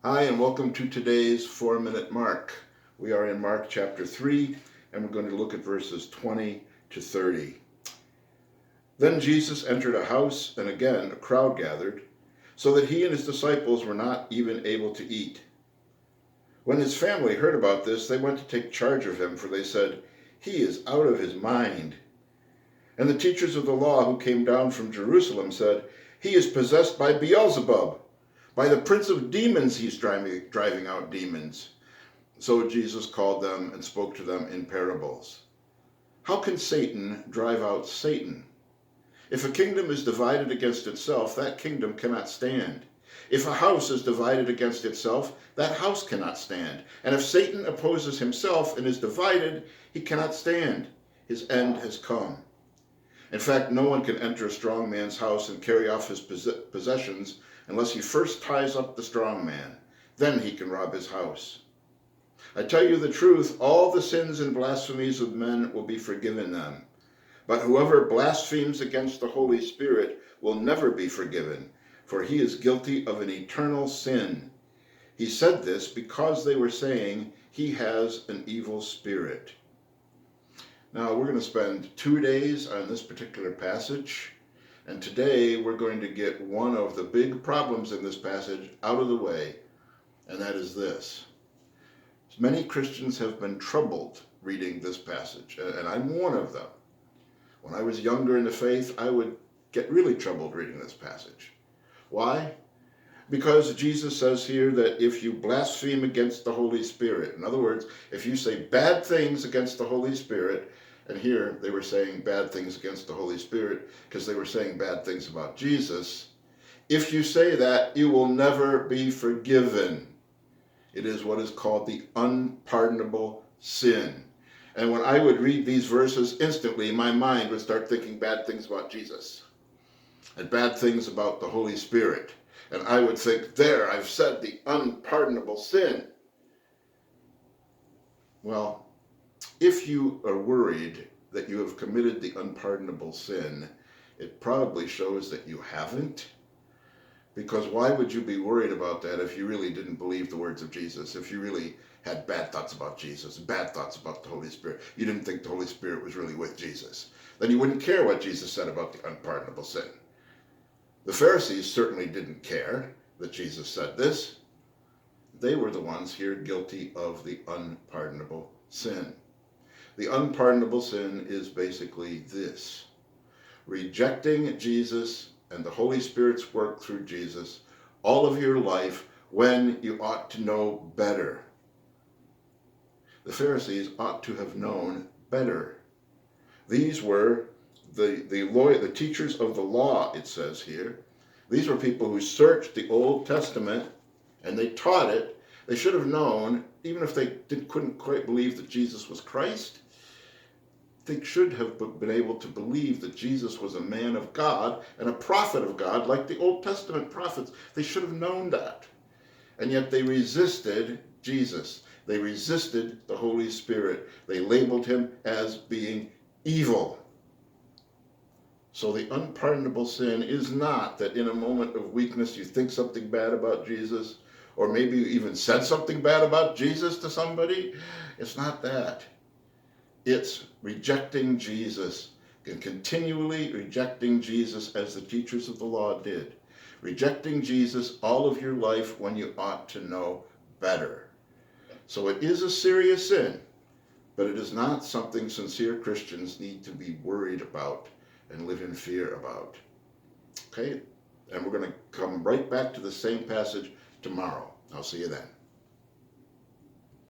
Hi, and welcome to today's 4-Minute Mark. We are in Mark chapter 3, and we're going to look at verses 20 to 30. Then Jesus entered a house, and again a crowd gathered, so that he and his disciples were not even able to eat. When his family heard about this, they went to take charge of him, for they said, "He is out of his mind." And the teachers of the law who came down from Jerusalem said, "He is possessed by Beelzebub. By the prince of demons he's driving out demons." So Jesus called them and spoke to them in parables. How can Satan drive out Satan? If a kingdom is divided against itself, that kingdom cannot stand. If a house is divided against itself, that house cannot stand. And if Satan opposes himself and is divided, he cannot stand. His end has come. In fact, no one can enter a strong man's house and carry off his possessions unless he first ties up the strong man. Then he can rob his house. I tell you the truth, all the sins and blasphemies of men will be forgiven them. But whoever blasphemes against the Holy Spirit will never be forgiven, for he is guilty of an eternal sin. He said this because they were saying he has an evil spirit. Now, we're going to spend 2 days on this particular passage, and today we're going to get one of the big problems in this passage out of the way, and that is this. Many Christians have been troubled reading this passage, and I'm one of them. When I was younger in the faith, I would get really troubled reading this passage. Why? Because Jesus says here that if you blaspheme against the Holy Spirit, in other words, if you say bad things against the Holy Spirit, and here they were saying bad things against the Holy Spirit because they were saying bad things about Jesus, if you say that, you will never be forgiven. It is what is called the unpardonable sin. And when I would read these verses, instantly my mind would start thinking bad things about Jesus and bad things about the Holy Spirit. And I would think, there, I've said the unpardonable sin. Well, if you are worried that you have committed the unpardonable sin, it probably shows that you haven't. Because why would you be worried about that if you really didn't believe the words of Jesus? If you really had bad thoughts about Jesus, bad thoughts about the Holy Spirit, you didn't think the Holy Spirit was really with Jesus, then you wouldn't care what Jesus said about the unpardonable sin. The Pharisees certainly didn't care that Jesus said this. They were the ones here guilty of the unpardonable sin. The unpardonable sin is basically this: rejecting Jesus and the Holy Spirit's work through Jesus all of your life when you ought to know better. The Pharisees ought to have known better. These were the teachers of the law, it says here. These were people who searched the Old Testament and they taught it. They should have known, even if they couldn't quite believe that Jesus was Christ, they should have been able to believe that Jesus was a man of God and a prophet of God, like the Old Testament prophets. They should have known that. And yet they resisted Jesus. They resisted the Holy Spirit. They labeled him as being evil. So the unpardonable sin is not that in a moment of weakness you think something bad about Jesus, or maybe you even said something bad about Jesus to somebody. It's not that. It's rejecting Jesus, and continually rejecting Jesus as the teachers of the law did. Rejecting Jesus all of your life when you ought to know better. So it is a serious sin, but it is not something sincere Christians need to be worried about and live in fear about. Okay? And we're going to come right back to the same passage tomorrow. I'll see you then.